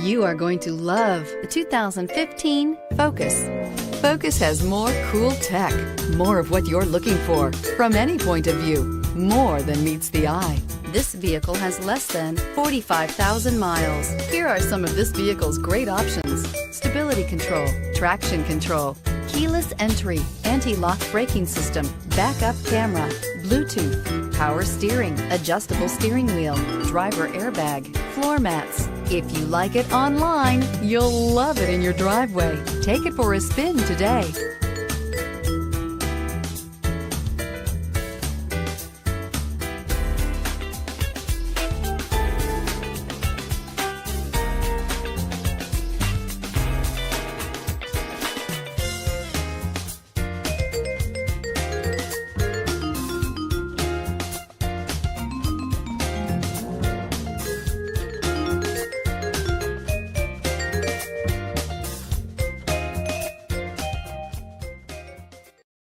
You are going to love the 2015 Focus. Focus has more cool tech, more of what you're looking for from any point of view, more than meets the eye. This vehicle has less than 45,000 miles. Here are some of this vehicle's great options: stability control, traction control, keyless entry, anti-lock braking system, backup camera, Bluetooth, power steering, adjustable steering wheel, driver airbag, floor mats. If you like it online, you'll love it in your driveway. Take it for a spin today.